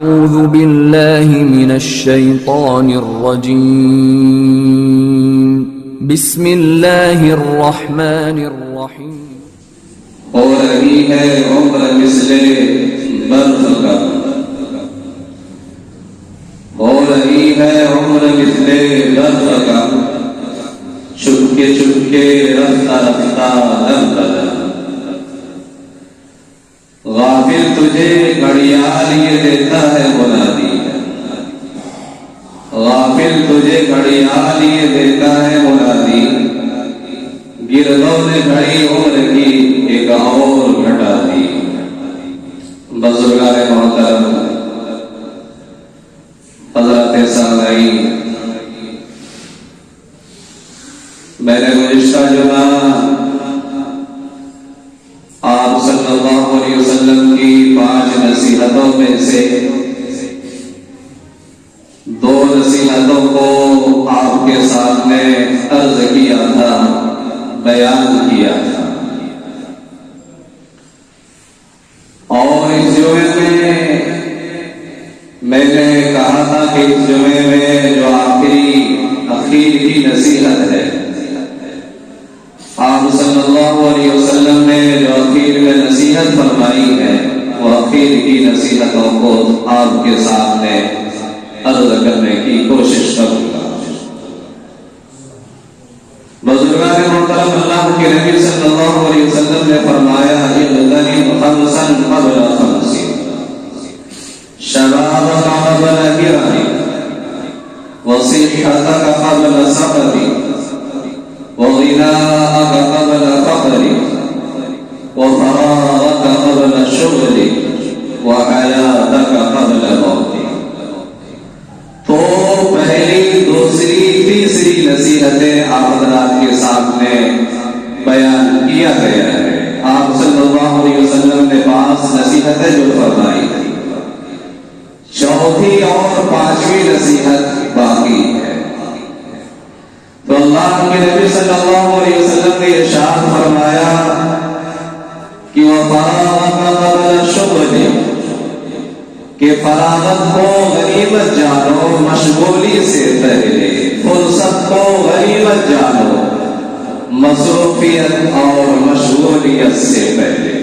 أعوذ بالله من الشيطان الرجيم بسم الله الرحمن الرحيم ہو رہی ہے عمر مثل برف کا، ہو رہی ہے عمر مثل برف کا، چپکے چپکے رفتہ رفتہ دم بدم، غافل تجھے گھڑیال یہ دیتا ہے منادی، غافل تجھے گھڑیال یہ دیتا ہے منادی، گردوں نے گھڑی عمر کی ایک اور گھٹا دی۔ بزرگان محترم، حضرات سامعین، میں نے گزشتہ جمعہ آپ صلی اللہ علیہ وسلم کی 5 نصیحتوں میں سے 2 نصیحتوں کو آپ کے سامنے عرض کیا تھا، بیان کیا تھا، اور اس جمعے میں نے کہا تھا کہ اس جمعے میں جو اخیر کی نصیحت ہے، آپ صلی اللہ علیہ وسلم نے جو اخیر میں نصیحت فرمائی ہے، وہ اخیر کی نصیحتوں کو آپ کے سامنے عرض کرنے کی کوشش کروں گا۔ بزرگان محترم، اللہ کے نبی صلی اللہ علیہ وسلم نے فرمایا اغتنم خمسا قبل خمس، شبابك قبل هرمك، وصحتك قبل سقمك، وغناءك قبل فقرك، وفراغك قبل شغلك، وحياتك قبل موتك۔ تو پہلی، دوسری، تیسری نصیحتیں آپ حضرات کے سامنے بیان کیا گیا ہے۔ آپ صلی اللہ علیہ وسلم نے 5 نصیحتیں جو فرمائی تھی، چوتھی اور 5ویں نصیحت باقی ہے۔ تو اللہ کے نبی صلی اللہ علیہ وسلم نے ارشاد فرمایا کہ وَفَرَاغَكَ قَبْلَ شُغْلِكَ، کہ فراغت کو غنیمت جانو مشغولی سے پہلے، فرصت کو غنیمت جانو مصروفیت اور مشغولیت سے پہلے،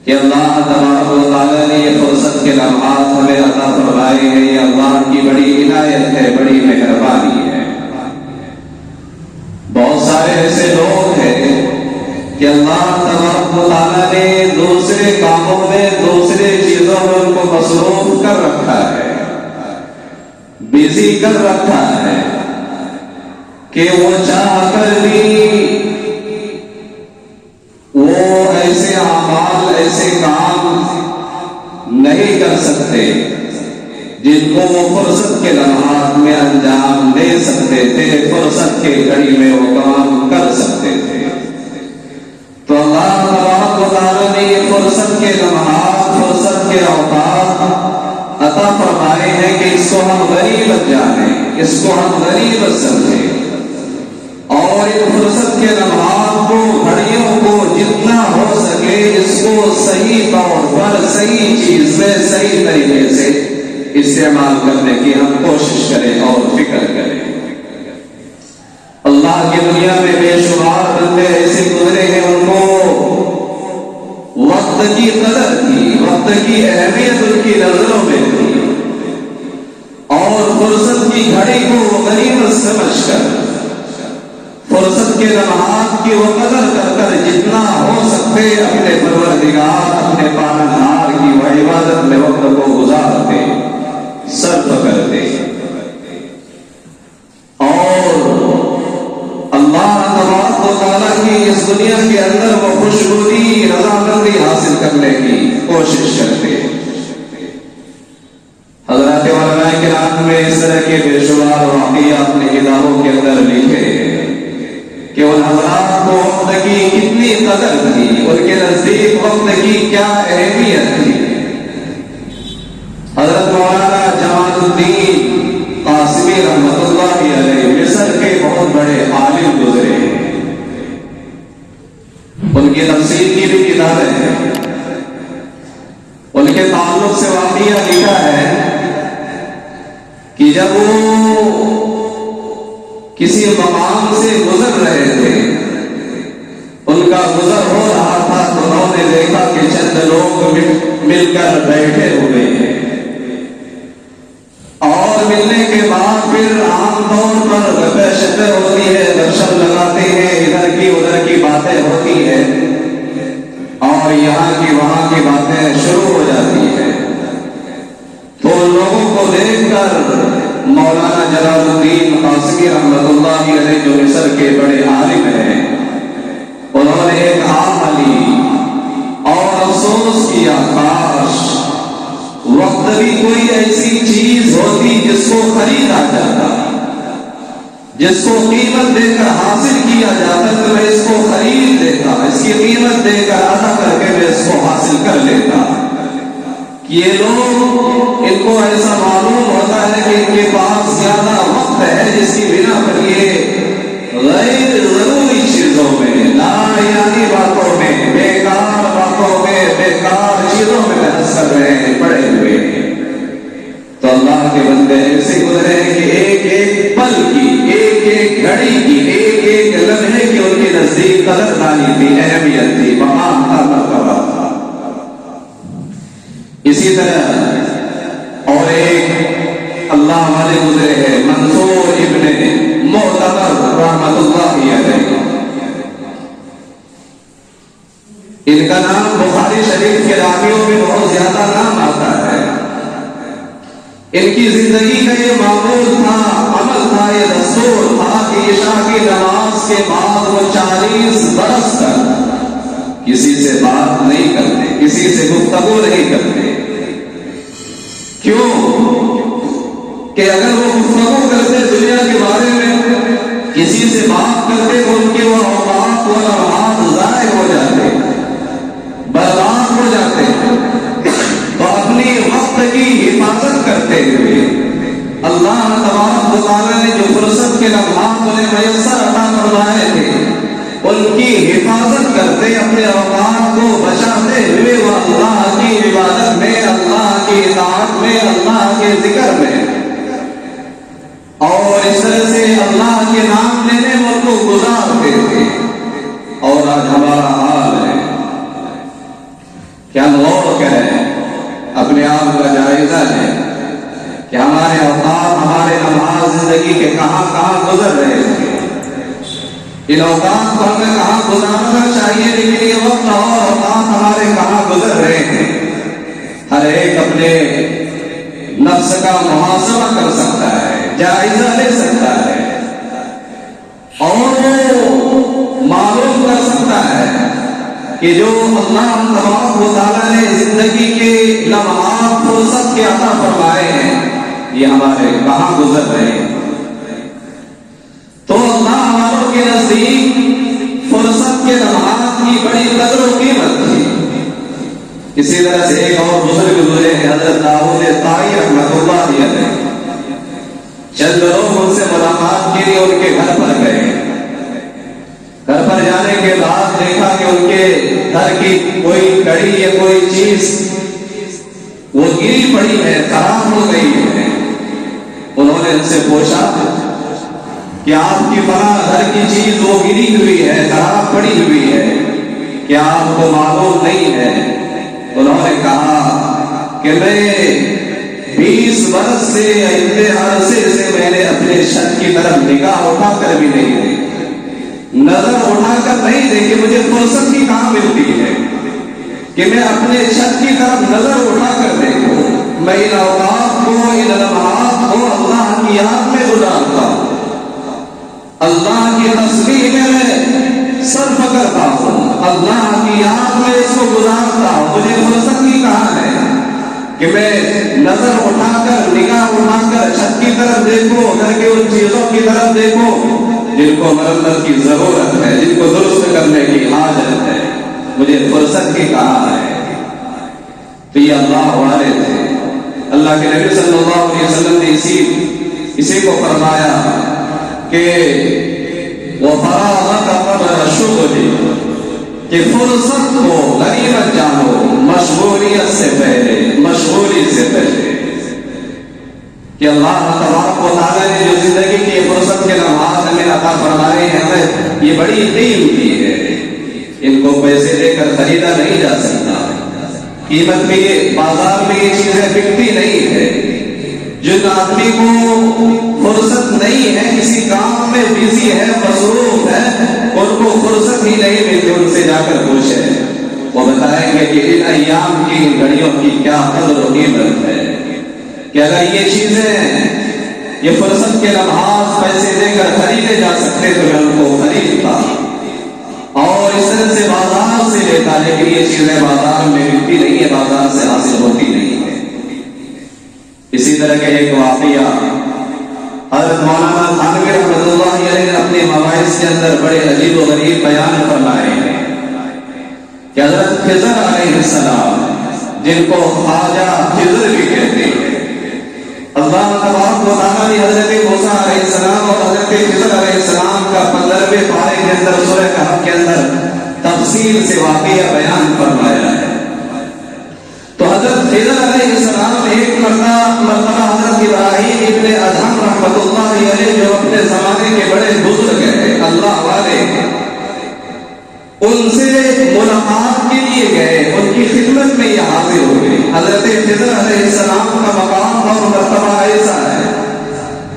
کہ اللہ تبارک و تعالیٰ نے یہ فرصت کے لمحات ہمیں عطا فرمائے ہیں، یہ اللہ کی بڑی عنایت ہے، بڑی مہربانی ہے۔ بہت سارے ایسے لوگ ہیں کہ اللہ تبارک و تعالیٰ نے دوسرے کاموں میں، دوسرے چیزوں میں ان کو مصروف کر رکھا ہے، بزی کر رکھا ہے، کہ وہ چاہ کر بھی وہ ایسے اعمال، ایسے کام نہیں کر سکتے جن کو وہ فرصت کے لمحات میں انجام دے سکتے تھے، فرصت کے گھڑی میں وہ کام کر سکتے تھے۔ تو اللہ تبارک و تعالیٰ نے یہ فرصت کے لمحات، فرصت کے اوقات عطا فرمائے ہیں کہ اس کو ہم غنیمت جانیں، اس کو ہم غنیمت سمجھیں، اور ان فرصت کے لمحات کو، گھڑیوں کو جتنا ہو سکے اس کو صحیح طور پر، صحیح چیز میں، صحیح طریقے سے استعمال کرنے کی ہم کوشش کریں اور فکر کریں۔ اللہ کی دنیا میں بے شمار بندے ایسے گزرے ہیں، ان کو وقت کی قدر تھی، وقت کی اہمیت ان کی نظروں میں تھی، اور فرصت کی گھڑی کو وہ غنیمت سمجھ کر، فرصت کے لمحات کی وہ قدر کر کر جتنا ہو سکتے اپنے پروردگار، اپنے پالنہار کی وہ عبادت میں وقت کو گزارتے، صرف کرتے، اور اللہ تبارک و تعالیٰ کی اس دنیا کے اندر وہ خوشبودی، رضامندی حاصل کرنے کی کوشش کرتے۔ حضرات علماء کرام میں اس طرح کے بے شمار واقعہ اپنے کتابوں کے اندر لکھے کہ ان حضرات کو وقت کی کتنی قدر تھی، ان کے نزدیک وقت کی کیا اہمیت تھی۔ حضرت مولانا جمال الدین قاسمی رحمۃ اللہ علیہ مصر کے بہت بڑے عالم گزرے ہیں، ان کی تفسیر کی بھی کتابیں ہیں، ان کے تعلق سے واقعہ جب وہ کسی مقام سے گزر رہے تھے، ان کا گزر ہو رہا تھا تو انہوں نے دیکھا کہ چند لوگ مل کر بیٹھے ہوئے ہیں، اور ملنے کے بعد پھر عام طور پر گپے شپے ہوتی ہے، گپشپ لگاتے ہیں، ادھر کی ادھر کی باتیں ہوتی ہیں اور یہاں کی وہاں کی باتیں شروع ہو جاتی ہیں۔ تو لوگوں کو دیکھ کر مولانا جلال الدین قاسمی رحمۃ اللہ علیہ جو مصر کے بڑے عالم ہیں، انہوں نے ایک آہ لی اور افسوس کیا، کاش وقت بھی کوئی ایسی چیز ہوتی جس کو خریدا جاتا، جس کو قیمت دے کر حاصل کیا جاتا تو میں اس کو خرید لیتا، اس کی قیمت دے کر ادا کر کے میں اس کو حاصل کر لیتا۔ یہ لوگ، ان کو ایسا معلوم ہوتا ہے کہ ان کے پاس زیادہ وقت ہے، جس کی بنا پر یہ غیر ضروری چیزوں میں، لاریانی باتوں میں، بیکار باتوں میں، بیکار چیزوں میں بحث کر رہے ہیں، پڑے ہوئے ہیں۔ تو اللہ کے بندے ایسے گزرے ہیں کہ ایک ایک پل کی، ایک ایک گھڑی کی، ایک ایک لمحے کی ان کے نزدیک قدردانی تھی، اہمیت تھی، مقام تھا، مرتبہ تھا۔ اسی طرح اور ایک اللہ والے گزرے ہیں، منصور ابن معتمر رحمۃ اللہ علیہ، ان کا نام بخاری شریف کے راویوں میں بہت زیادہ نام آتا ہے۔ ان کی زندگی کا یہ معمول تھا، عمل تھا، یہ دستور تھا کہ عشاء کی نماز کے بعد وہ 40 برس تک کسی سے بات نہیں کرتے، کسی سے گفتگو نہیں کرتے۔ کیوں کہ اگر وہ گفتگو کرتے دنیا کے بارے میں، کسی سے بات کرتے تو ان کے وہ اوقات و لمحات ضائع ہو جاتے، برباد ہو جاتے۔ تو اپنی وقت کی حفاظت کرتے ہوئے اللہ تبارک و تعالیٰ نے جو فرصت کے لمحات انہیں میسر عطا فرمائے تھے، ان کی حفاظت کرتے، اپنے اوقات کو بچاتے ہوئے وہ اللہ کی عبادت میں، اللہ کی اطاعت میں، اللہ کے ذکر میں اور اس طرح سے اللہ کے نام لینے میں ان کو گزارتے تھے۔ اور آج ہمارا حال ہے کہ ہم غور کریں، اپنے آپ کا جائزہ لیں کہ ہمارے اوقات، ہمارے لمحات زندگی کے کہاں کہاں گزر رہے ہیں۔ ان اوقات کو ہمیں کہاں گزارنا چاہیے، لیکن یہ وقت اور اوقات ہمارے کہاں گزر رہے ہیں۔ ہر ایک اپنے نفس کا محاسبہ کر سکتا ہے، جائزہ لے سکتا ہے اور وہ معلوم کر سکتا ہے کہ جو اللہ تبارک و تعالیٰ نے زندگی کے لمحات فرصت کے عطا فرمائے ہیں، یہ ہمارے کہاں گزر رہے ہیں۔ تو اللہ والوں کے نزدیک فرصت کے لمحات کی بڑی قدر و قیمت تھی۔ اسی طرح سے ایک اور بزرگ گزرے ہیں، حضرت داؤد طائی رحمۃ اللہ علیہ، چند لوگ ان سے ملاقات کے لیے ان کے گھر پر گئے۔ گھر پر جانے کے بعد دیکھا کہ ان کے گھر کی کوئی کڑی یا کوئی چیز وہ گری پڑی ہے، خراب ہو گئی ہے۔ انہوں نے ان سے پوچھا کہ آپ کی فلاں گھر کی چیز وہ گری ہوئی ہے، خراب پڑی ہوئی ہے، کیا آپ کو معلوم نہیں ہے؟ انہوں نے کہا کہ میں 20 برس سے اتنے عرصے سے میں نے اپنے چھت کی طرف نگاہ اٹھا کر بھی نہیں دیکھی، نظر اٹھا کر نہیں دیکھی، مجھے فرصت کی کہاں ملتی ہے کہ میں اپنے چھت کی طرف نظر اٹھا کر دیکھوں۔ میں ان اوقات کو، ان لمحات کو اللہ کی یاد میں گزارتا ہوں، اللہ کی تسبیح میں صرف کرتا ہوں، اللہ کی یاد میں اس کو گزارتا ہوں۔ مجھے فرصت کی کہاں ہے کہ میں نظر اٹھا کر، نگاہ اٹھا کر چھت کی طرف دیکھوں، گھر کے ان چیزوں کی طرف دیکھوں جن کو مرمت کی ضرورت ہے، جن کو درست کرنے کی حاجت ہے، مجھے فرصت کی کہاں ہے۔ تو یہ اللہ والے تھے۔ اللہ کے نبی صلی اللہ علیہ وسلم نے اسی کو فرمایا کہ وَفَرَاغَكَ قَبْلَ الشُّغْلِ، کہ فرصت کو غنیمت جانو مشغولیت سے پہلے، مشغولی سے پہلے، کہ اللہ تبارک و تعالیٰ نے جو زندگی کی فرصت کے لمحات ہمیں عطا فرمائے ہیں ہمیں یہ بڑی قیمتی ہے، ان کو پیسے دے کر خریدا نہیں جا سکتا، قیمت میں یہ بازار میں یہ چیزیں بکتی نہیں ہے۔ جن آدمی کو فرصت نہیں ہے، کسی کام میں بزی ہے، مصروف ہے، ان کو فرصت ہی نہیں ملتی، ان سے جا کر پوچھیں، وہ بتائیں گے کہ ان ایام کی ان گھڑیوں کی کیا قدر و قیمت ہے، کہ اگر یہ چیزیں یہ فرصت کے لمحات پیسے دے کر خریدے جا سکتے تو میں ان کو خریدتا اور اس طرح سے بازار سے لیتا، لیکن یہ چیزیں بازار میں ملتی نہیں ہے، بازار سے حاصل ہوتی نہیں ہے۔ اسی طرح کے ایک واقعہ حضرت مولانا تھانوی رحمۃ اللہ علیہ نے اپنے مواعظ کے اندر بڑے عجیب و غریب بیان فرمائے ہیں کہ حضرت خضر علیہ السلام، جن کو خواجہ خضر بھی کہتے ہیں، اللہ تبارک و تعالیٰ نے حضرت موسیٰ علیہ السلام اور حضرت خضر علیہ السلام کا 15ویں پارے کے اندر سورہ کہف کے اندر تفصیل سے واقعہ بیان فرمایا ہے۔ تو حضرت خضر علیہ السلام ایک مرتبہ حضرت ابراہیم ابن ادھم رحمۃ اللہ علیہ جو اپنے زمانے کے بڑے بزرگ ہیں اللہ والے، ان سے ملاقات کے لیے گئے، ان کی خدمت میں یہ حاضر ہوئے۔ حضرت خضر علیہ السلام کا مقام اور مرتبہ ایسا ہے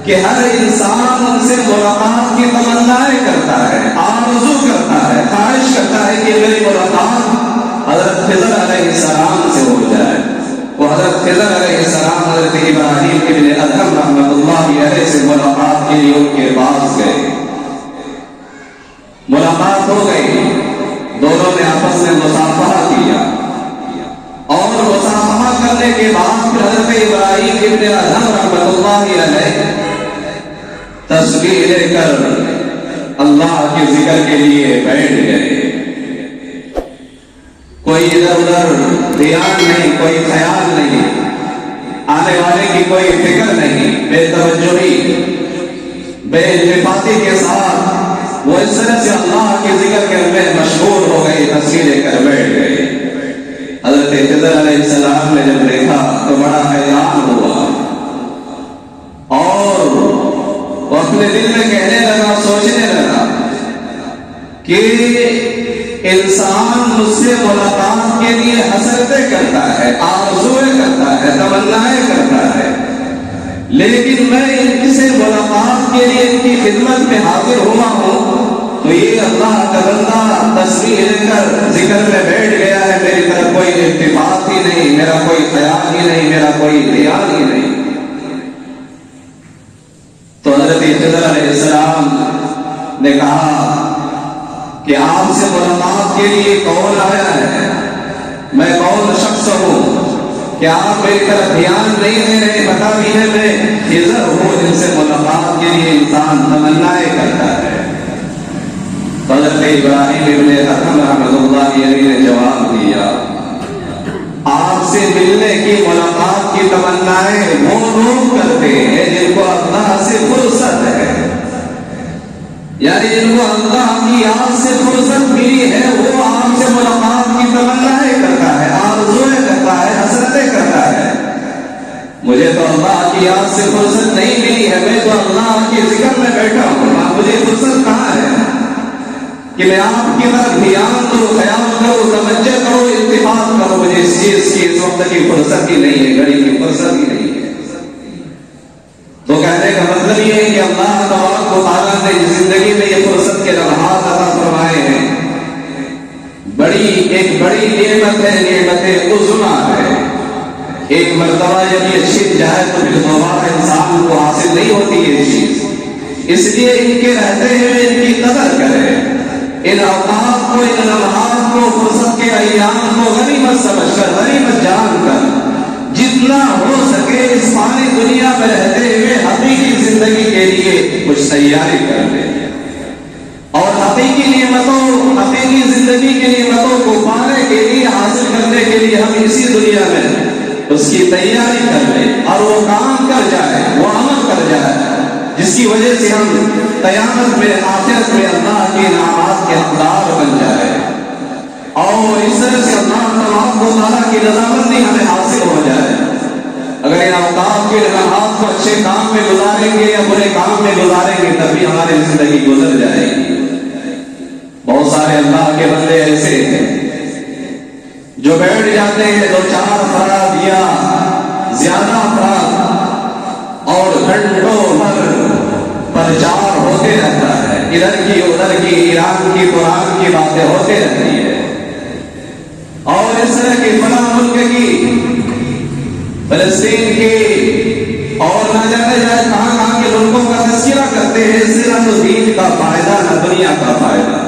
کہ ہر انسان ان سے ملاقات کی تمنائیں کرتا ہے، آرزو کرتا ہے، خواہش کرتا ہے کہ میری ملاقات حضرت خضر علیہ السلام سے ہو جائے۔ وہ حضرت خضر علیہ السلام حضرت ابراہیم ابن ادھم رحمۃ اللہ علیہ سے ملاقات کے لیے ان کے پاس گئے، ملاقات ہو گئی، دونوں نے آپس میں مصافحہ کیا اور مصافحہ کرنے کے بعد پھر حضرت ابراہیم ابن ادھم رحمۃ اللہ علیہ تسبیح لے کر اللہ کے ذکر کے لیے بیٹھ گئے۔ کوئی ادھر ادھر دھیان نہیں، کوئی خیال نہیں، آنے والے کی کوئی فکر نہیں، بے توجہی بے التفاتی کے ساتھ وہ اس طرح سے اللہ کے ذکر کے میں مشغول ہو گئی، تسبیح لے کر بیٹھ گئے۔ حضرت خضر علیہ السلام نے جب دیکھا تو بڑا حیران ہوا اور وہ اپنے دل میں کہنے لگا، سوچنے لگا کہ انسان مجھ سے ملاقات کے لیے حسرتیں کرتا ہے، آرزویں کرتا ہے، تمنائیں کرتا ہے، لیکن میں ان سے ملاقات کے لیے ان کی خدمت میں حاضر ہوا ہوں تو یہ اللہ کا بندہ تسبیح لے کر ذکر میں بیٹھ گیا ہے، میری طرف کوئی التفات ہی نہیں، میرا کوئی خیال ہی نہیں، میرا کوئی دھیان ہی نہیں۔ تو حضرت خضر علیہ السلام نے کہا کہ آپ سے ملاقات کے لیے کون آیا ہے، میں کون شخص ہوں کہ آپ میری طرف دھیان نہیں دے رہے، بتا بھی ہے میں خضر ہوں جن سے ملاقات کے لیے انسان تمنائیں کرتا ہے۔ حضرت ابراہیم ابن ادھم رحمۃ اللہ علیہ نے جواب دیا، آپ سے ملنے کی ملاقات کی تمنائیں وہ لوگ کرتے ہیں جن کو اللہ سے فرصت ہے، یعنی جن کو اللہ کی یاد سے فرصت ملی ہے وہ آپ سے ملاقات کی تمنائیں کرتا ہے، آرزویں کرتا ہے، حسرتیں کرتا ہے۔ مجھے تو اللہ کی یاد سے فرصت نہیں ملی ہے، میں تو اللہ کے ذکر میں بیٹھا ہوں، مجھے فرصت کہاں ہے کہ میں آپ کی طرف دھیان دوں، خیال کروں، توجہ کروں، التفات کروں، مجھے اس چیز کی اس وقت کی فرصت ہی نہیں ہے، گھڑی کی فرصت ہی نہیں ہے۔ تو کہنے کا مطلب یہ ہے کہ اللہ تبارک و تعالیٰ نے زندگی میں یہ فرصت کے لمحات عطا فرمائے ہیں، ایک بڑی نعمت ہے، نعمت عظمیٰ ہے۔ ایک مرتبہ جب یہ چھن جائے تو پھر دوبارہ انسان کو حاصل نہیں ہوتی یہ چیز، اس لیے ان کے رہتے ہوئے ان کی قدر کریں، ان اوقات کو، ان لمحات کو، فرصت کے ایام کو غنیمت سمجھ کر، غنیمت جان کر جتنا ہو سکے اس فانی دنیا میں رہتے ہوئے حقیقی زندگی کے لیے کچھ تیاری کر لیں اور حقیقی نعمتوں، حقیقی زندگی کی نعمتوں کو پانے کے لیے، حاصل کرنے کے لیے ہم اسی دنیا میں اس کی تیاری کر لیں اور وہ کام کر جائے، وہ عمل کر جائے جس کی وجہ سے ہم قیامت میں، آخرت میں اللہ کے انعامات کے حقدار بن جائے اور اس طرح سے اللہ تبارک و تعالیٰ کی رضامندی ہمیں حاصل ہو جائے۔ اگر ان اوقات کے لمحات اوقات کو اچھے کام میں گزاریں گے یا برے کام میں گزاریں گے تبھی ہماری زندگی گزر جائے گی. بہت سارے اللہ کے بندے ایسے ہیں جو بیٹھ جاتے ہیں 2-4 افراد یا زیادہ افراد اور گھنٹوں بھر پرچار ہوتے رہتا ہے. ادھر کی ادھر کی، ایران کی قرآن کی باتیں ہوتے رہتی ہے. اور اس طرح کی فلاں ملک کی، فلسطین کی، اور نہ جانے جائے کہاں کہاں کے ملکوں کا تذکرہ کرتے ہیں. اس سے نہ تو دین کا فائدہ نہ دنیا کا فائدہ.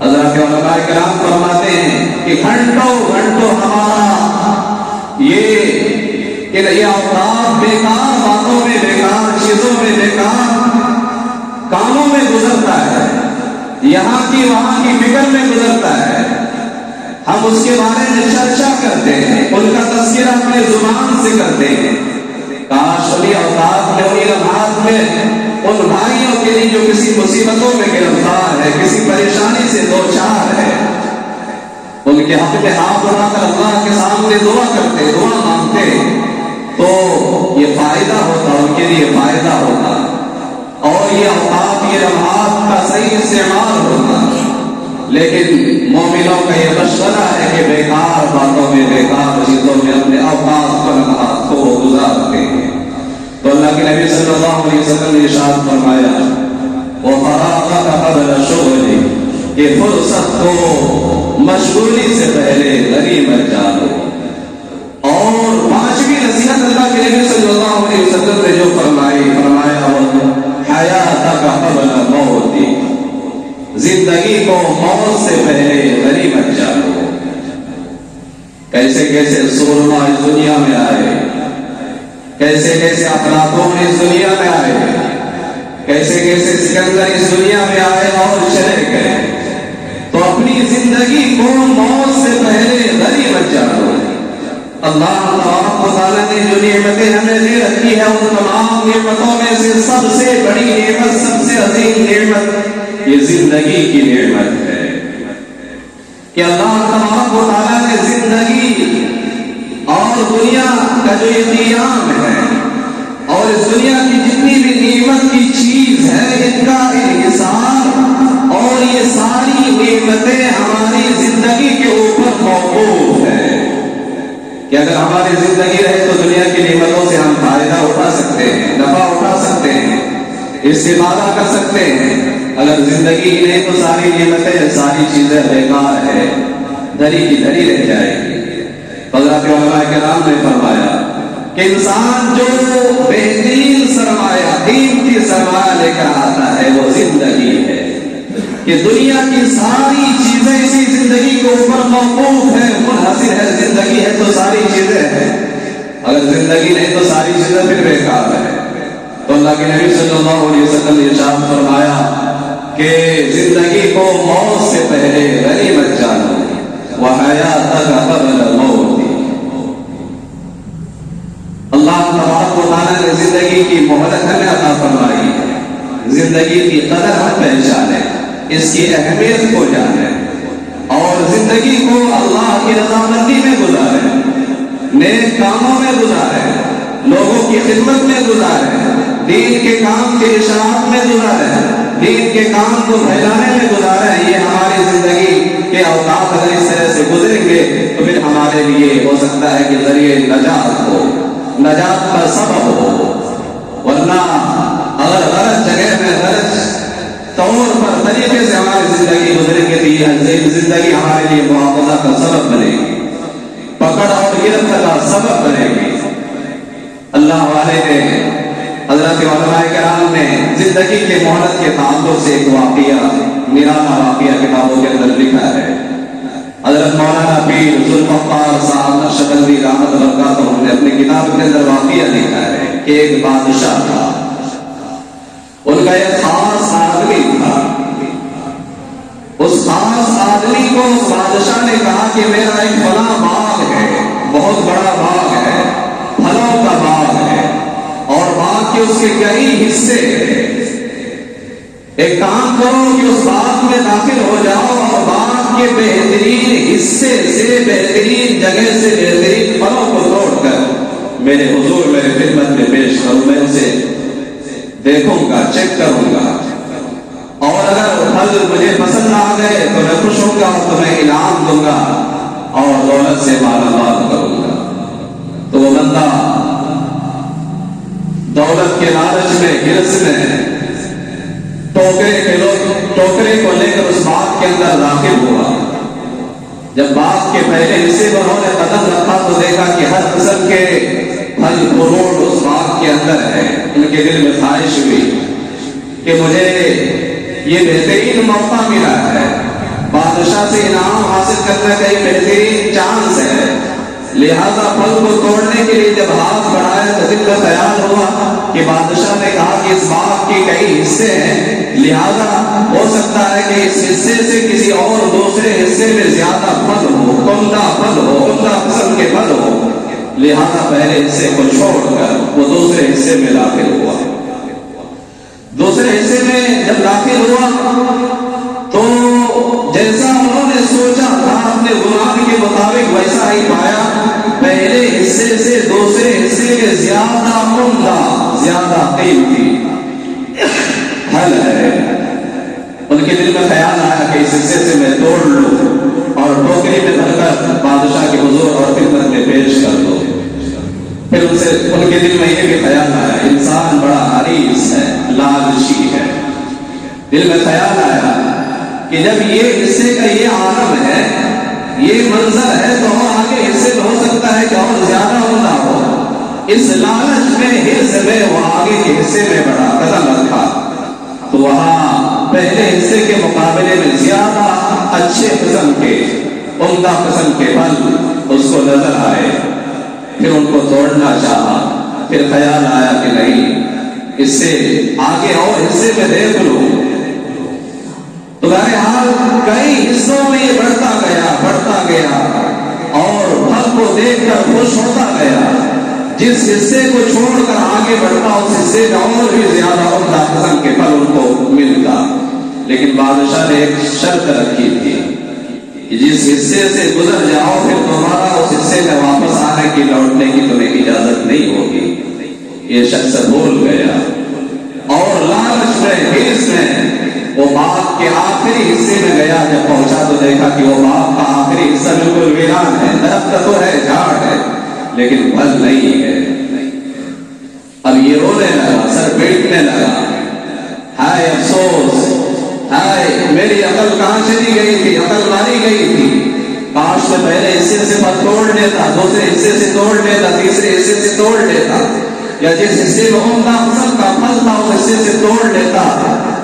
حضرات علماء کرام فرماتے ہیں کہ گھنٹوں گھنٹوں ہمارا یہ اوقات بیکار باتوں میں، بیکار چیزوں میں، بیکار کاموں میں گزرتا ہے. یہاں کی وہاں کی فکر میں گزرتا ہے. ہم اس کے بارے میں چرچا کرتے ہیں، ان کا تذکرہ اپنے زبان سے کرتے ہیں. کاش انہی اوقات میں، انہی لمحات میں ان بھائیوں کے لیے جو کسی مصیبتوں میں گرفتار ہے، کسی پریشانی سے دوچار ہے، ان کے حق میں ہاتھ اٹھا کر اللہ کے سامنے دعا کرتے، دعا مانگتے تو یہ فائدہ ہوتا، ان کے لیے فائدہ ہوتا اور یہ اوقات، یہ لمحات کا صحیح استعمال ہوتا. لیکن مومنوں کا یہ مشورہ ہے کہ بیکار باتوں میں، بیکار چیزوں میں اپنے اوقات پر لمحات کو گزارتے ہیں. تو اللہ کے نبی صلی اللہ علیہ وسلم نے ارشاد فرمایا وَفَرَاغَكَ قَبْلَ شُغْلِكَ، کہ فرصت کو مشغولی سے پہلے غنیمت جانو. اور 5ویں نصیحت اللہ کے نبی صلی اللہ علیہ وسلم نے جو فرمایا حیاتک قبل موتک، زندگی کو موت سے پہلے غنیمت جانو. کیسے کیسے سورما اس دنیا میں آئے، کیسے کیسے افلاطون اس دنیا میں آئے، کیسے کیسے سکندر اس دنیا میں آئے اور چلے گئے. تو اپنی زندگی کو موت سے پہلے غنیمت جانو. اللہ تبارک و تعالیٰ نے جو نعمتیں ہمیں دے رکھی ہے، ان تمام نعمتوں میں سے سب سے بڑی نعمت، سب سے عظیم نعمت یہ زندگی کی نعمت ہے کہ اللہ تبارک و تعالیٰ نے زندگی اور دنیا کا جو یہ قیام ہے اور اس دنیا کی جتنی بھی نعمت کی چیز ہے، ان کا انحصار اور یہ ساری نعمتیں ہماری زندگی کے اوپر موقوف ہے کہ اگر ہماری زندگی رہے تو دنیا کی نعمتوں سے ہم فائدہ اٹھا سکتے ہیں، نفع اٹھا سکتے ہیں، استفادہ کر سکتے ہیں. اگر زندگی نہیں تو ساری نعمتیں، ساری چیزیں بیکار ہے، دھری کی دھری رہ جائے گی. حضرات علماء کرام نے فرمایا کہ انسان جو بہترین سرمایہ، قیمتی سرمایہ لے کر آتا ہے وہ زندگی ہے. کہ دنیا کی ساری چیزیں اسی زندگی کے اوپر موقوف ہے، منحصر ہے. زندگی ہے تو ساری چیزیں ہیں، اگر زندگی نہیں تو ساری چیزیں پھر بیکار ہے. تو اللہ کے نبی صلی اللہ علیہ وسلم نے ارشاد فرمایا کہ زندگی کو موت سے پہلے غنیمت جانو وحیاتک قبل موت. اللہ تبارک و تعالیٰ نے زندگی کی مہلت ہمیں عطا فرمائی ہے. زندگی کی قدر ہم پہچانیں، اس کی اہمیت کو جانیں اور زندگی کو اللہ کی رضامندی میں گزاریں، نیک کاموں میں گزاریں، لوگوں کی خدمت میں گزاریں، دین کے کام کے اشاعت میں گزاریں، دین کے کام کو پھیلانے میں گزاریں. یہ ہماری زندگی کے اوقات اگر اس طرح سے گزریں گے تو پھر ہمارے لیے ہو سکتا ہے کہ ذریعہ نجات ہو، نجات کا سبب ہو. ورنہ اگر غلط جگہ میں غلط طور پر طریقے سے ہماری زندگی گزرے گی تو یہ زندگی ہمارے لیے مواخذہ کا سبب بنے گی، پکڑ اور گرفت کا سبب بنے گی. اللہ والے نے، حضرت علماء کرام نے زندگی کے مہلت کے تعلق سے ایک واقعہ، نرالا واقعہ کتابوں کے اندر لکھا ہے. حضرت مولانا پیر ذوالفقار صاحب نقشبندی رحمۃ اللہ برکاتہ نے اپنی کتاب کے اندر واقعہ لکھا ہے کہ ایک بادشاہ تھا، ان کا ایک خاص آدمی تھا. اس خاص آدمی کو اس بادشاہ نے کہا کہ میرا ایک بڑا باغ ہے، بہت بڑا باغ ہے، پھلوں کا باغ ہے اور باغ کے اس کے کئی حصے ہیں. ایک کام کرو کہ اس باغ میں داخل ہو جاؤ اور باغ کے بہترین حصے سے، بہترین جگہ سے بہترین پھلوں کو توڑ کر میرے حضور میرے خدمت میں پیش کروں، میں اسے دیکھوں گا، چیک کروں گا، اور اگر پھل مجھے پسند آ گئے تو میں خوش ہوں گا اور تمہیں انعام دوں گا اور دولت سے مالا مال کروں گا۔ تو وہ بندہ دولت کے لالچ میں، ہرس میں ٹوکرے کو لے کر اس باغ کے اندر داخل ہوا۔ جب باغ کے پہلے حصے پر انہوں نے قدم رکھا تو دیکھا کہ ہر قسم کے پھل فروٹ اس باغ کے اندر ہے۔ ان کے دل میں خواہش ہوئی کہ مجھے یہ بہترین موقع ملا ہے، بادشاہ سے انعام حاصل کرنے کا یہ بہترین چانس ہے، لہذا پھل کو توڑنے کے لیے جب ہاتھ بڑھایا تو دل میں خیال ہوا کہ بادشاہ نے کہا کہ اس باغ کے کئی حصے ہیں، لہذا ہو سکتا ہے کہ اس حصے سے کسی اور دوسرے حصے میں زیادہ پھل ہو، عمدہ پھل ہو، عمدہ قسم کے پھل ہو، لہذا پہلے حصے کو چھوڑ کر وہ دوسرے حصے میں داخل ہوا۔ دوسرے حصے میں جب داخل ہوا تو جیسا انہوں نے سوچا تھا اپنے گمان کے مطابق ویسا ہی پایا، پہلے حصے سے دوسرے حصے میں زیادہ عمدہ، زیادہ قیمتی پھل ہے۔ ان کے دل میں خیال آیا کہ اس حصے سے میں توڑ لوں اور ٹوکری میں بھر کر بادشاہ کے حضور اور خدمت میں پیش کر دوں۔ پھر ان کے دل میں یہ بھی خیال آیا، انسان بڑا حریص ہے، لالچی ہے۔ دل میں خیال آیا کہ جب یہ حصے کا یہ عالم ہے، یہ منظر ہے، تو اور آگے حصے میں ہو سکتا ہے کہ اور زیادہ عمدہ ہو۔ اس لالچ میں، حرص میں وہ آگے کے حصے میں بڑا قدم رکھا تو وہاں پہلے حصے کے مقابلے میں زیادہ اچھے قسم کے، عمدہ قسم کے پھل اس کو نظر آئے۔ پھر ان کو توڑنا چاہا، پھر خیال آیا کہ نہیں، اس سے آگے اور حصے میں دیکھ لوں۔ تو بہرحال کئی حصوں میں یہ بڑھتا گیا اور پھل کو دیکھ کر خوش ہوتا گیا۔ جس حصے کو چھوڑ کر آگے بڑھتا اس حصے میں اور بھی زیادہ عمدہ قسم کے پھل ان کو ملتا، لیکن بادشاہ نے ایک شرط رکھی تھی کہ جس حصے سے گزر جاؤ پھر دوبارہ اس حصے میں واپس آنے کی، لوٹنے کی تمہیں اجازت نہیں ہوگی۔ یہ شخص بھول گیا اور لالچ میں، حرص میں وہ باغ کے آخری حصے میں گیا۔ جب پہنچا تو دیکھا کہ وہ باغ کا آخری حصہ بالکل ویران ہے، درخت تو ہے، جھاڑ ہے، لیکن پھل نہیں ہے۔ اب یہ رونے لگا، سر پیٹنے لگا، ہائے افسوس، ہائے میری عقل کہاں چلی گئی تھی، عقل ماری گئی تھی، کاش میں پہلے حصے سے پھل توڑ لیتا، دوسرے حصے سے توڑ لیتا، تیسرے حصے سے توڑ لیتا، یا جس حصے میں عمدہ قسم کا پھل تھا اس حصے سے توڑ لیتا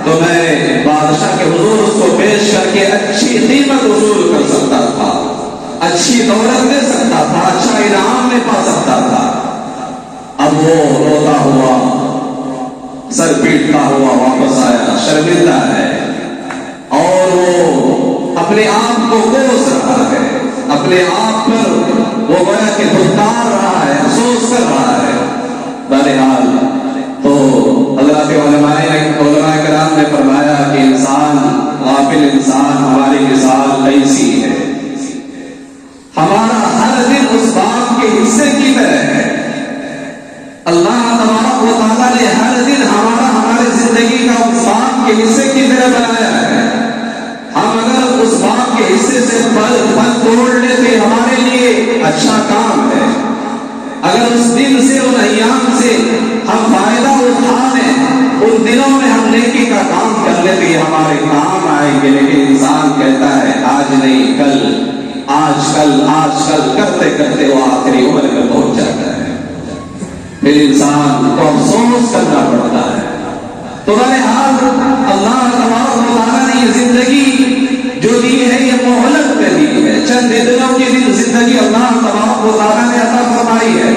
تو میں بادشاہ کے حضور اس کو پیش کر کے اچھی قیمت وصول کر سکتا تھا، اچھی دولت دے سکتا تھا، اچھا انعام میں پا سکتا تھا۔ اب وہ روتا ہوا، سر پیٹتا ہوا واپس آیا، شرمندہ ہے اور وہ اپنے آپ کو کوس رہا ہے، اپنے آپ پر وہ گویا کہ دھتکار رہا ہے، افسوس کر رہا ہے۔ بہرحال تو حضرات علماء کرام نے فرمایا کہ انسان، غافل انسان ہماری مثال ایسی ہے، ہمارا ہر دن اس باغ کے حصے کی طرح ہے۔ اللہ تبارک و تعالیٰ نے ہر دن ہماری زندگی کا اس باغ کے حصے کی طرح بنایا ہے۔ ہم اگر اس باغ کے حصے سے پھل توڑ لیتے ہمارے لیے اچھا کام ہے، اگر اس دن سے، ان ایام سے ہم فائدہ اٹھا لیں، ان دنوں میں ہم نیکی کا کام کر لیتے یہ ہمارے کام آئیں گے، لیکن انسان کہتا ہے آج نہیں کل، آج کل کرتے کرتے وہ آخری عمر میں پہنچ جاتا ہے، پھر انسان کو افسوس کرنا پڑتا ہے۔ تو بہرحال اللہ تبارک و تعالیٰ نے یہ زندگی جو دی ہے یہ مہلت میں دی ہے، چند دنوں کی زندگی اللہ تبارک و تعالیٰ نے عطا فرمائی ہے۔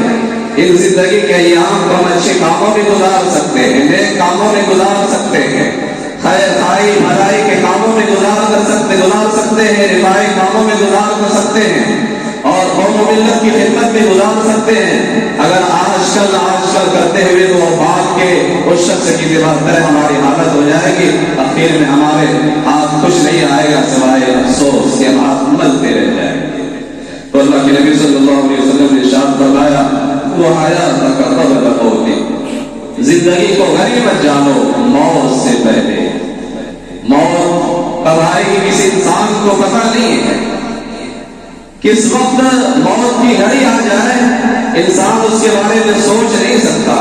ان زندگی کے ایام کو ہم اچھے کاموں میں گزار سکتے ہیں، نیک کاموں میں گزار سکتے ہیں، خیر خائی بھلائی کے کاموں میں گزار سکتے ہیں، رفائی کاموں میں گزار کر سکتے ہیں اور قوم و ملت کی خدمت میں گزار سکتے ہیں۔ اگر آج کل کرتے ہوئے تو باغ کے اس شخص کی طرح ہماری حالت ہو جائے گی، آخر میں ہمارے ہاتھ کچھ نہیں آئے گا سوائے افسوس کے ہاتھ ملتے رہ جائیں گے۔ تو اللہ کے نبی صلی اللہ علیہ وسلم نے ارشاد فرمایا وہ حیاتک قبل موتک، زندگی کو غنیمت جانو موت سے پہلے۔ موت کب آئے گی کسی انسان کو پتہ نہیں ہے، کس وقت موت کی گھڑی آ جائے انسان اس کے بارے میں سوچ نہیں سکتا۔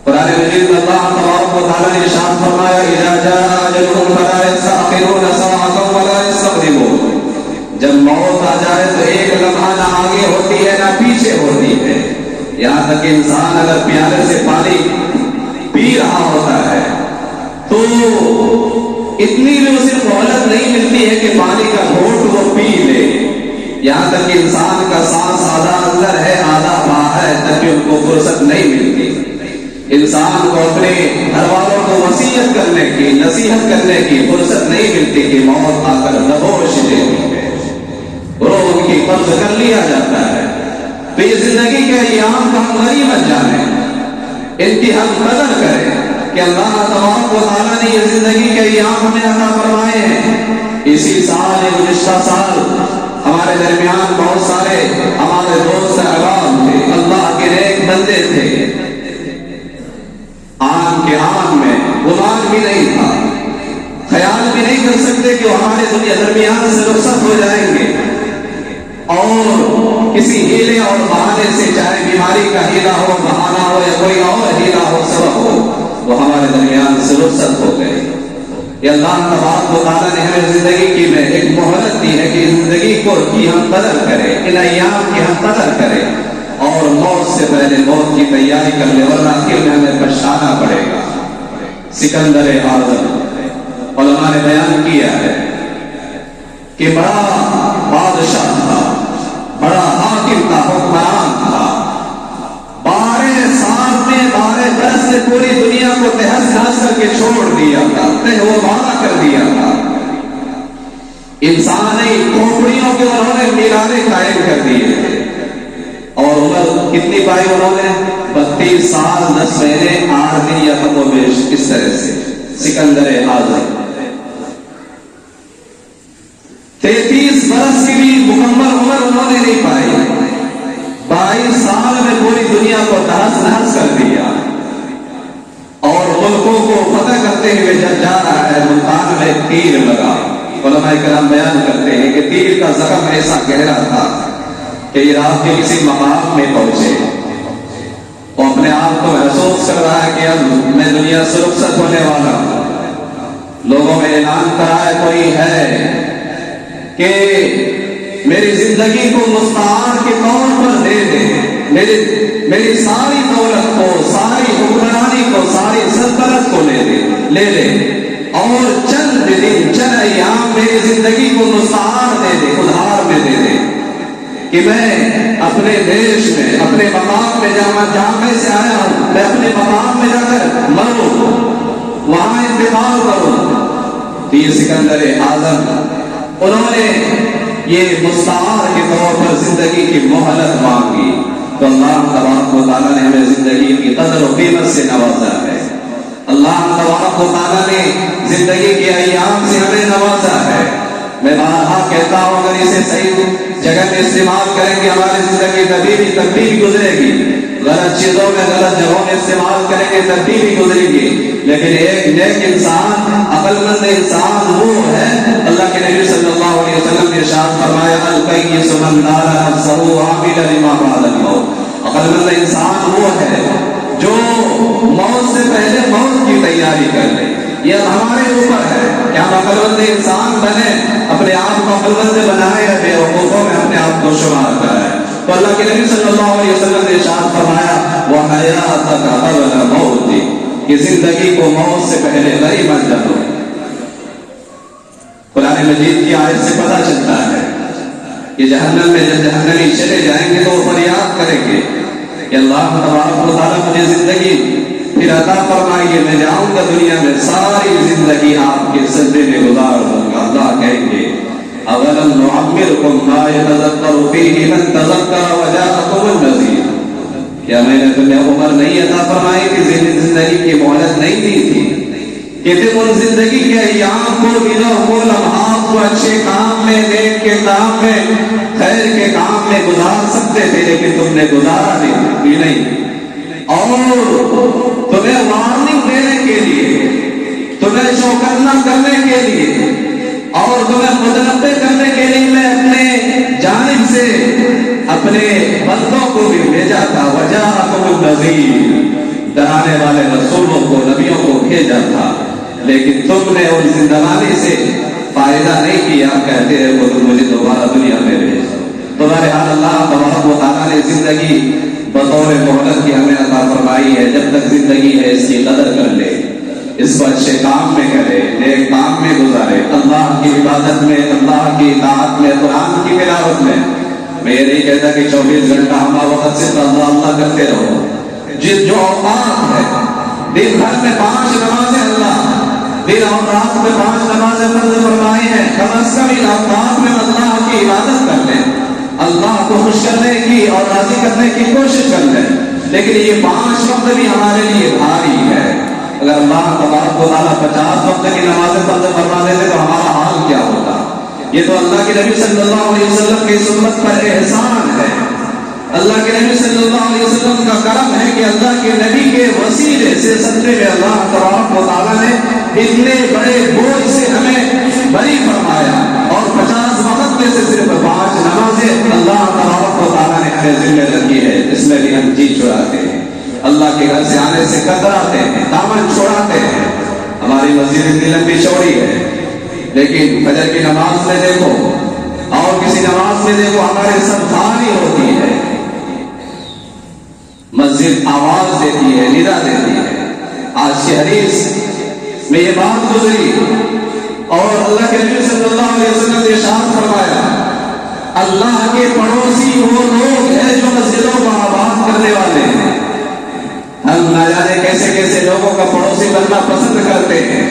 قرآن مجید میں اللہ تبارک و تعالیٰ نے ارشاد فرمایا اذا جاء اجلهم فلا يستأخرون ساعة ولا يستقدمون، جب موت آ جائے تو ایک لمحہ نہ آگے ہوتی ہے نہ پیچھے ہوتی ہے۔ یہاں تک کہ انسان اگر پیالے سے پانی پی رہا ہوتا ہے تو اتنی بھی اسے مہلت نہیں ملتی ہے کہ پانی کا گھونٹ وہ پی لے۔ یہاں تک کہ انسان کا سانس آدھا اندر ہے آدھا باہر ہے، تب بھی ان کو فرصت نہیں ملتی۔ انسان کو اپنے گھر والوں کو وصیت کرنے کی، نصیحت کرنے کی فرصت نہیں ملتی کہ موت آ کر نبوش لیتی ہے، روح ان کی قبض کر لیا جاتا ہے۔ تو یہ زندگی کے ایام کا ہم غنیمت جانیں، ان کی ہم قدر کریں کہ اللہ تبارک و تعالیٰ نے یہ زندگی کے ایام ہمیں عطا فرمائے ہیں۔ اسی سال گزشتہ سال ہمارے درمیان بہت سارے ہمارے دوست احباب تھے، اللہ کے نیک بندے تھے، آن کے آن میں گمان بھی نہیں تھا، خیال بھی نہیں کر سکتے کہ وہ ہمارے دنیا درمیان سے رخصت ہو جائیں گے، اور کسی ہیلے اور بہانے سے، چاہے بیماری کا ہیلا ہو، بہانہ ہو یا کوئی اور ہیلا ہو، سبب ہو، وہ ہمارے درمیان سے رخصت ہو گئے۔ یہ اللہ تبارک و تعالیٰ نے ہمیں زندگی کی میں ایک مہلت دی ہے کہ زندگی کی ہم قدر کریں، ان ایام کی ہم قدر کریں، اور موت سے پہلے موت کی تیاری کر لیں، ورنہ آخر میں ہمیں پچھتانا پڑے گا۔ سکندر اعظم علماء نے بیان کیا ہے کہ بڑا بادشاہ تھا، بڑا حاکم تھا، حکمران تھا، 12 سال میں 12 برس سے پوری دنیا کو تہس نہس کر کے چھوڑ دیا تھا، وہ وعدہ کر دیا تھا۔ انسانی کھوپڑیوں کے انہوں نے میناریں قائم کر دیے تھے، اور عمر کتنی پائی انہوں نے؟ 32 سال 10 مہینے 8 دن یا کم و بیش، اس طرح سے سکندر اعظم 33 برس کی بھی مکمل عمر انہوں نے نہیں پائی، 22 سال میں پوری دنیا کو تہس نہس کر دیا، اور ملکوں کو فتح کرتے ہوئے جب جا رہا ہے ملتان میں تیر لگا۔ علماء کرام بیان کرتے ہیں کہ تیر کا زخم ایسا گہرا تھا کہ عراق کے کسی مقام میں پہنچے، وہ اپنے آپ کو محسوس کر رہا ہے کہ اب میں دنیا سے رخصت ہونے والا ہوں۔ لوگوں میں اعلان کرا ہے کوئی ہے کہ میری زندگی کو مستعار کے طور پر دے دے، میری ساری دولت کو، ساری حکمرانی کو، ساری سلطنت کو لے لے، اور چند دن چند ایام میری زندگی کو مستعار دے دے، ادھار میں دے دے، کہ میں اپنے دیش میں، اپنے مقام میں جہاں میں سے آیا ہوں، میں اپنے مقام میں جا کر مروں، وہاں انتقال کروں۔ تو یہ سکندر اعظم انہوں نے یہ مستعار کے طور پر زندگی کی مہلت مانگی، تو اللہ تبارک و تعالیٰ نے ہمیں زندگی کی قدر و قیمت سے نوازا ہے۔ اللہ تبارک و تعالیٰ نے زندگی کے ایام سے ہمیں نوازا ہے۔ میں بارہا کہتا ہوں اگر اسے صحیح جگہ میں استعمال کریں گے ہماری زندگی تبدیلی گزرے گی، غلط چیزوں میں غلط جگہوں میں استعمال کریں گے تبدیلی گزرے گی، لیکن ایک نیک انسان، عقل مند انسان وہ ہے، اللہ کے نبی صلی اللہ علیہ وسلم نے ارشاد فرمایا القیس من دار نفسه عاملا لما بعد الموت، عقل مند انسان وہ ہے جو موت سے پہلے موت کی تیاری کر لے۔ یہ ہمارے اوپر ہے کہ ہم عقل مند انسان بنے، اپنے آپ کو عقل مند بنائے، بے وقوفوں میں اپنے آپ کو شمار کرائے۔ تو اللہ کے نبی صلی اللہ علیہ وسلم نے ارشاد فرمایا وَحَيَاتَكَ قَبْلَ مَوْتِكَ، کہ زندگی کو موت سے پہلے غنیمت جانو۔ قرآن مجید کی آیت سے پتہ چلتا ہے کہ جہنم میں جب جہنمی چلے جائیں گے تو وہ فریاد کریں گے کہ اللہ تبارک و تعالیٰ مجھے زندگی پھر عطا فرمائیے، میں جاؤں گا دنیا میں ساری زندگی آپ کے سجدے میں گزار دوں گا۔ اللہ کہیں گے اولم نعمرکم ما یتذکر فیہ من تذکر وجاءکم النذیر، کیا میں نے تمہیں عمر نہیں عطا فرمائی کہ زندگی کی مہلت نہیں دی تھی؟ کہ تم ان زندگی کے ایام کو، دنوں کو، لمحات کو اچھے کام میں، نیک کے کام میں، خیر کے کام میں گزار سکتے تھے، لیکن تم نے گزارا نہیں۔ اور تمہیں وارننگ دینے کے لیے، تمہیں چوکنا کرنے کے لیے اور تمہیں متنبع کرنے کے لیے میں اپنے جانب سے اپنے بندوں کو بھی بھیجا تھا۔ وجاءکم النذیر، ڈرانے والے رسولوں کو، نبیوں کو بھیجا تھا، لیکن تم نے ان زندگانی سے فائدہ نہیں کیا، کہتے ہیں وہ تم مجھے دوبارہ دنیا میں بھیج دو۔ تمہارے حال اللہ تبارک و تعالیٰ نے زندگی بطور مہلت کی ہمیں عطا فرمائی ہے۔ جب تک زندگی ہے اس کی قدر کر لے، اس کو اچھے کام میں کرے، نیک کام میں گزارے، اللہ کی عبادت میں، اللہ کی اطاعت میں، قرآن کی تلاوت میں۔ میں یہ نہیں کہتا کہ 24 گھنٹہ ہمارا وقت صرف اللہ کرتے رہو۔ جو اوقات ہے، دن بھر میں 5 نمازیں اللہ، دن اور رات میں 5 نمازیں فرض فرمائی ہیں، کم از کم ان اوقات میں اللہ کی عبادت کر لیں، اللہ کو خوش کرنے کی اور راضی کرنے کی کوشش کر لیں۔ لیکن یہ 5 وقت بھی ہمارے لیے بھاری ہے۔ اگر اللہ تبارک و تعالیٰ 50 وقت کی نمازیں فرض فرما دیتے تو ہمارا حال کیا ہوتا؟ یہ تو اللہ کے نبی صلی اللہ علیہ وسلم کی سنت پر احسان ہے، اللہ کے نبی صلی اللہ علیہ وسلم کا کرم ہے کہ اللہ کے نبی کے وسیلے سے صدقے میں اللہ تبارک و تعالیٰ نے اتنے بڑے بوجھ سے ہمیں بری فرمایا، اور 50 وقت میں سے صرف 5 نمازیں اللہ تبارک و تعالیٰ نے ہمیں ذمہ رکھی ہے۔ اس میں بھی ہم جی چھڑاتے ہیں، اللہ کے گھر سے آنے سے کتراتے ہیں، دامن چھوڑاتے ہیں۔ ہماری مسجد اتنی لمبی چوڑی ہے، لیکن فجر کی نماز میں دیکھو اور کسی نماز میں دیکھو ہمارے سب بھاری ہوتی ہے، مسجد آواز دیتی ہے، ندا دیتی ہے۔ آج کی حدیث میں یہ بات گزری اور اللہ کے نبی صلی اللہ علیہ وسلم نے ارشاد فرمایا، اللہ کے پڑوسی وہ لوگ ہیں جو مسجدوں کو آباد کرنے والے ہیں۔ ہم نہ جانے کیسے کیسے لوگوں کا پڑوسی بننا پسند کرتے ہیں،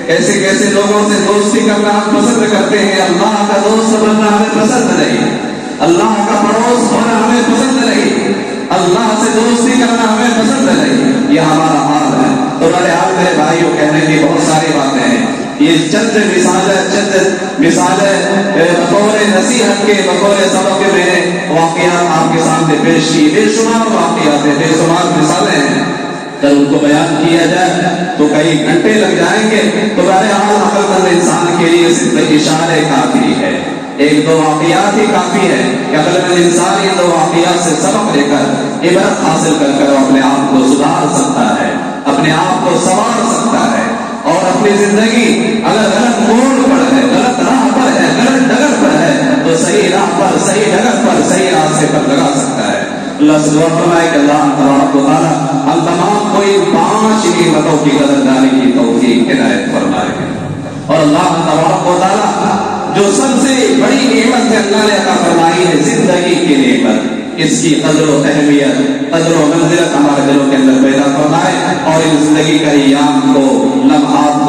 کیسے کیسے لوگوں سے دوستی کرنا ہم پسند کرتے ہیں۔ اللہ کا دوست بننا ہمیں پسند نہیں، اللہ کا پڑوس ہونا ہمیں پسند نہیں، اللہ سے دوستی کرنا ہمیں پسند نہیں۔ یہ ہمارا حال ہے۔ تمہارے حال میرے بھائیوں کہنے کی بہت ساری باتیں ہیں، یہ چند مثالیں بطور نصیحت کے، بطور سبق کے میں نے واقعات آپ کے سامنے پیش کی۔ بے شمار واقعات ہیں، بے شمار مثالیں ہیں، جب ان کو بیان کیا جائے تو کئی گھنٹے لگ جائیں گے۔ تو بہرحال عقل مند انسان کے لیے صرف اشارے کافی ہے، 1-2 واقعات ہی کافی ہے کہ عقل مند انسان یہ 2 واقعات سے سبق لے کر، عبرت حاصل کر اپنے آپ کو سدھار سکتا ہے، اپنے آپ کو سنوار سکتا ہے، اور اپنی زندگی اگر غلط موڑ پر ہے، غلط راہ پر ہے، غلط ڈگر پر ہے تو صحیح راہ پر، صحیح ڈگر پر، صحیح راستے پر لگا سکتا ہے۔ اللہ سے دعا فرمائے کہ اللہ تبارک و تعالیٰ ہم تمام کو ان 5 نعمتوں کی قدردانی کی توفیق عنایت فرمائے، اور اللہ تبارک و تعالیٰ جو سب سے بڑی نعمت ہے اللہ نے عطا فرمائی ہے زندگی کی نعمت، اس کی قدر و اہمیت، قدر و منزلت ہمارے دلوں کے اندر پیدا فرمائے، اور ان زندگی کا ایام کو، لمحات